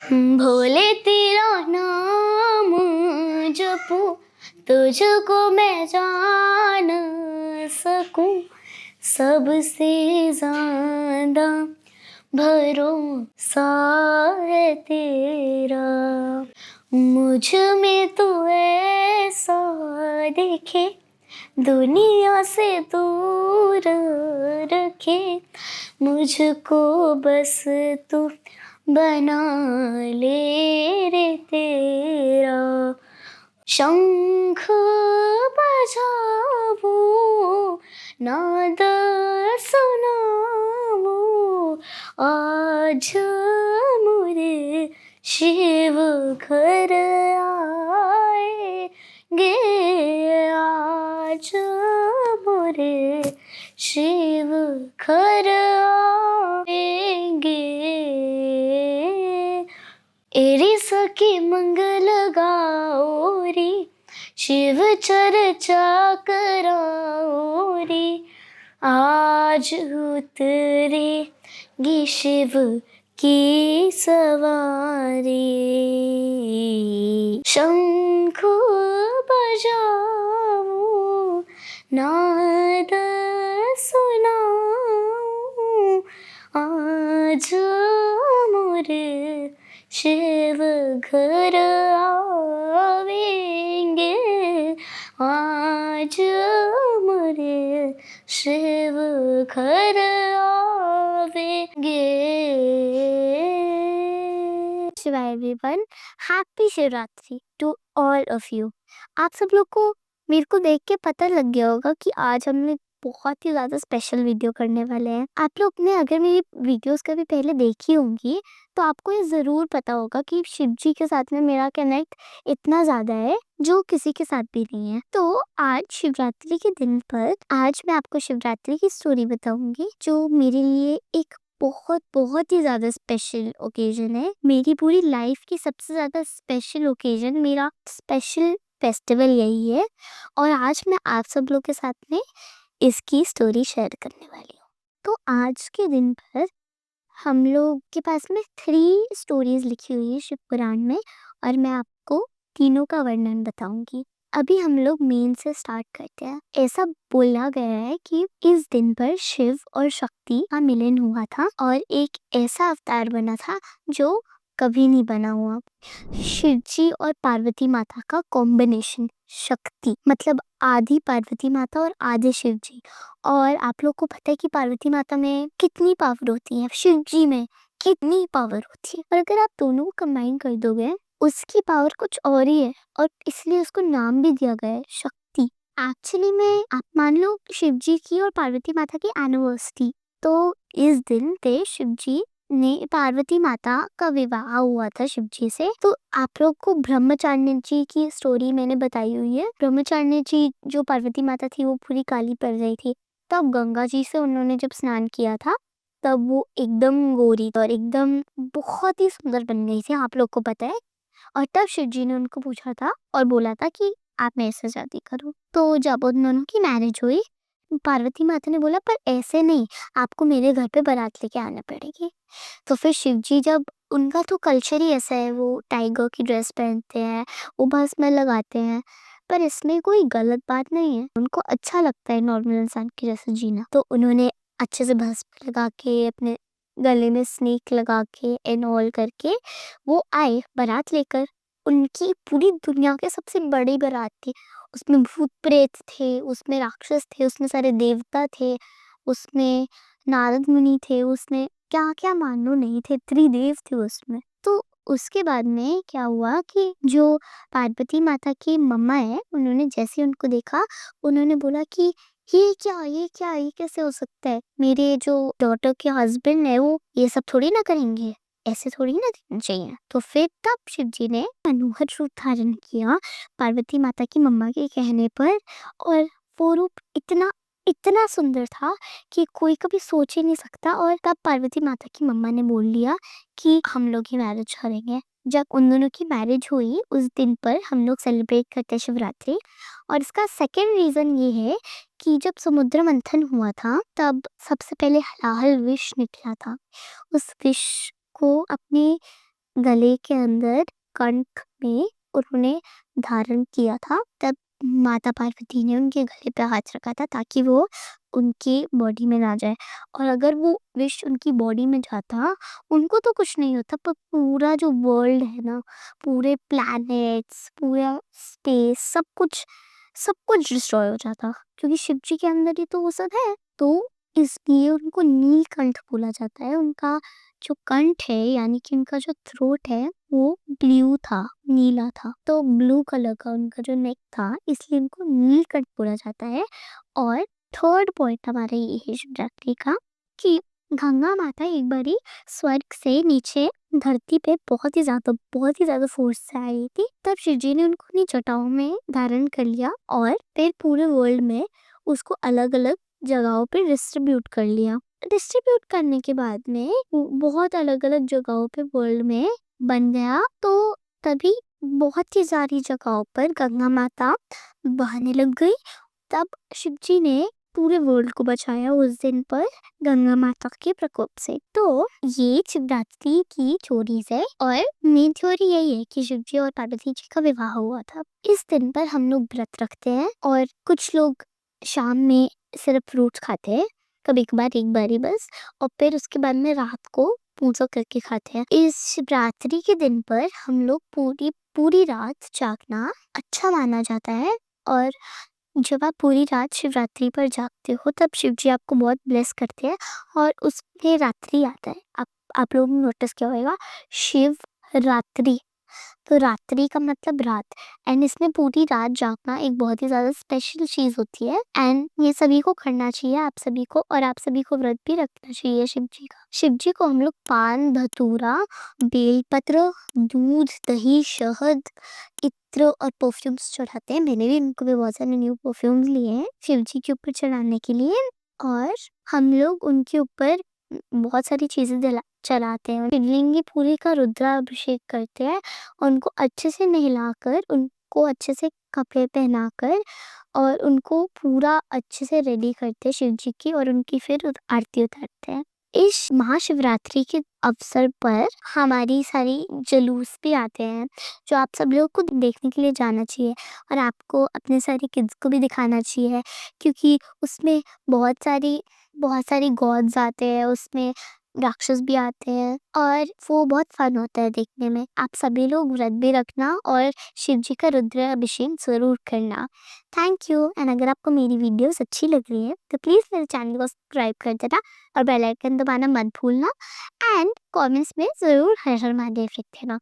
भोले तेरा नाम जपूं, तुझको मैं जान सकूं, सबसे ज्यादा भरोसा है तेरा। मुझ में तू ऐसा देखे, दुनिया से दूर रखे, मुझको बस तू बना ले रे तेरा। शंख बजाऊं, नाद सुनाऊं, आज मोरे शिव घर आएंगे, आज मोरे शिव घर आएंगे। एरी सखी मंगल गाओरी, शिव चर्चा कराओरी, आज उतरेगी शिव की सवारी। शंख बजाऊं, नाद सुनाऊं, आज मोरे शिव घर आवेंगे, आज मोरे शिव घर आवेंगे। शिवाय everyone, happy Shivratri to all of you. आप सब लोग को मेरे को देख के पता लग गया होगा कि आज हम लोग बहुत ही ज्यादा स्पेशल वीडियो करने वाले हैं। आप लोग ने अगर मेरी वीडियोस कभी पहले देखी होंगी तो आपको ये जरूर पता होगा कि शिव जी के साथ में मेरा कनेक्ट इतना ज्यादा है जो किसी के साथ भी नहीं है। तो आज शिवरात्रि के दिन पर आज मैं आपको शिवरात्रि की स्टोरी बताऊंगी, जो मेरे लिए एक बहुत बहुत ही ज्यादा स्पेशल ओकेजन है। मेरी पूरी लाइफ की सबसे ज्यादा स्पेशल ओकेजन, मेरा स्पेशल फेस्टिवल यही है। और आज मैं आप सब लोग के साथ में इसकी स्टोरी शेयर करने वाली हूँ। तो आज के दिन पर हम लोग के पास में 3 स्टोरीज लिखी हुई है शिव पुराण में, और मैं आपको तीनों का वर्णन बताऊंगी। अभी हम लोग मेन से स्टार्ट करते हैं। ऐसा बोला गया है कि इस दिन पर शिव और शक्ति का मिलन हुआ था और एक ऐसा अवतार बना था जो कभी नहीं बना हुआ। शिव जी और पार्वती माता का कॉम्बिनेशन, शक्ति मतलब आदि पार्वती माता और आदि शिव जी। और आप लोग को पता है कि पार्वती माता में कितनी पावर होती है, शिव जी में कितनी पावर होती है। और अगर आप दोनों को कंबाइन कर दोगे उसकी पावर कुछ और ही है, और इसलिए उसको नाम भी दिया गया है शक्ति। एक्चुअली में आप मान लो शिव जी की और पार्वती माता की एनिवर्सरी, तो इस दिन पे शिव जी ने पार्वती माता का विवाह हुआ था शिव जी से। तो आप लोग को ब्रह्मचारिणी जी की स्टोरी मैंने बताई हुई है। ब्रह्मचारिणी जी जो पार्वती माता थी वो पूरी काली पड़ रही थी, तब गंगा जी से उन्होंने जब स्नान किया था तब वो एकदम गोरी और एकदम बहुत ही सुंदर बन गई थी, आप लोग को पता है। और तब शिव जी ने उनको पूछा था और बोला था कि आप मेरे से शादी करो। तो जब उन दोनों की मैरिज हुई, पार्वती माता ने बोला पर ऐसे नहीं, आपको मेरे घर पे बारात लेके आना पड़ेगी। तो फिर शिव जी, जब उनका तो कल्चर ही ऐसा है, वो टाइगर की ड्रेस पहनते हैं, वो भस्म लगाते हैं, पर इसमें कोई गलत बात नहीं है, उनको अच्छा लगता है नॉर्मल इंसान की जैसे जीना। तो उन्होंने अच्छे से भस्म लगा के, अपने गले में स्नेक लगा के एंड ऑल करके वो आए बारात लेकर। उनकी पूरी दुनिया के सबसे बड़ी बारात थी, उसमें भूत प्रेत थे, उसमें राक्षस थे, उसमें सारे देवता थे, उसमें नारद मुनि थे, उसमें क्या क्या मानो नहीं थे, त्रिदेव थे उसमें। तो उसके बाद में क्या हुआ कि जो पार्वती माता की मम्मा है, उन्होंने जैसे उनको देखा, उन्होंने बोला कि ये कैसे हो सकता है, मेरे जो डॉटर के हस्बैंड है वो ये सब थोड़ी ना करेंगे, ऐसे थोड़ी ना देना चाहिए। तो फिर तब शिव जी ने मनोहर रूप धारण किया पार्वती माता की मम्मा के कहने पर, और वो रूप इतना इतना सुंदर था कि कोई कभी सोच ही नहीं सकता। और तब पार्वती माता की मम्मा ने बोल लिया कि हम लोग ही मैरिज करेंगे। जब उन दोनों की मैरिज हुई उस दिन पर हम लोग सेलिब्रेट करते हैं शिवरात्रि। और इसका सेकेंड रीजन ये है कि जब समुद्र मंथन हुआ था तब सबसे पहले हलाहल विष निकला था। उस विष को अपने गले के अंदर कंठ में उन्होंने धारण किया था, तब माता पार्वती ने उनके गले पे हाथ रखा था ताकि वो उनकी बॉडी में ना जाए। और अगर वो विष उनकी बॉडी में जाता, उनको तो कुछ नहीं होता, पर पूरा जो वर्ल्ड है ना, पूरे प्लैनेट्स, पूरा स्पेस, सब कुछ डिस्ट्रॉय हो जाता, क्योंकि शिव जी के अंदर ही तो वो सब है। तो इसलिए उनको नीलकंठ बोला जाता है। उनका जो कंठ है, यानी कि उनका जो थ्रोट है, वो ब्लू था, नीला था, तो ब्लू कलर का उनका जो नेक था, इसलिए उनको नीलकंठ बोला जाता है। और थर्ड पॉइंट हमारे ये है शिवरात्रि का, कि गंगा माता एक बारी स्वर्ग से नीचे धरती पे बहुत ही ज्यादा फोर्स से आई थी। तब शिव जी ने उनको अपनी जटाओं में धारण कर लिया और फिर पूरे वर्ल्ड में उसको अलग अलग जगहों पे डिस्ट्रीब्यूट कर लिया। डिस्ट्रीब्यूट करने के बाद में वो बहुत अलग अलग जगहों पे वर्ल्ड में बन गया। तो तभी बहुत ही सारी जगहों पर गंगा माता बहने लग गई। तब शिव जी ने पूरे वर्ल्ड को बचाया उस दिन पर गंगा माता के प्रकोप से। तो ये शिवरात्रि की थ्योरीज है, और मेन थ्योरी यही है कि शिव जी और पार्वती जी का विवाह हुआ था। इस दिन पर हम लोग व्रत रखते हैं, और कुछ लोग शाम में सिर्फ फ्रूट्स खाते हैं, कभी कभार एक बारी बस, और फिर उसके बाद में रात को पूजा करके खाते हैं। इस शिवरात्रि के दिन पर हम लोग पूरी पूरी रात जागना अच्छा माना जाता है। और जब आप पूरी रात शिवरात्रि पर जागते हो, तब शिव जी आपको बहुत ब्लेस करते हैं, और उसमें रात्रि आता है। आप लोगों ने नोटिस किया होगा, शिव रात्रि, तो रात्रि का मतलब रात। एंड इसमें पूरी रात जागना एक बहुत ही ज्यादा स्पेशल चीज होती है, एंड ये सभी को करना चाहिए, आप सभी को, और आप सभी को व्रत भी रखना चाहिए शिव जी का। शिव जी को हम लोग पान, धतूरा, बेलपत्र, दूध, दही, शहद, इत्र और परफ्यूम्स चढ़ाते हैं। मैंने भी इनको भी बहुत सारे न्यू परफ्यूम्स लिए हैं शिव जी के ऊपर चढ़ाने के लिए। और हम लोग उनके ऊपर बहुत सारी चीजें चढ़ाते हैं। शिवलिंग पूरी का रुद्राभिषेक करते हैं, उनको अच्छे से नहलाकर, उनको अच्छे से कपड़े पहनाकर, और उनको पूरा अच्छे से रेडी करते हैं शिव जी की, और उनकी फिर आरती उतारते हैं। इस महाशिवरात्रि के अवसर पर हमारी सारी जुलूस भी आते हैं, जो आप सब लोग को देखने के लिए जाना चाहिए, और आपको अपने सारे किड्स को भी दिखाना चाहिए, क्योंकि उसमें बहुत सारी गॉड्स आते हैं, उसमें राक्षस भी आते हैं, और वो बहुत फन होता है देखने में। आप सभी लोग व्रत भी रखना, और शिव जी का रुद्र अभिषेक जरूर करना। Thank you. एंड अगर आपको मेरी वीडियोस अच्छी लग रही है, तो प्लीज मेरे चैनल को सब्सक्राइब कर देना, और बेल आइकन दबाना मत भूलना, एंड कमेंट्स में जरूर हर हर महादेव लिख देना।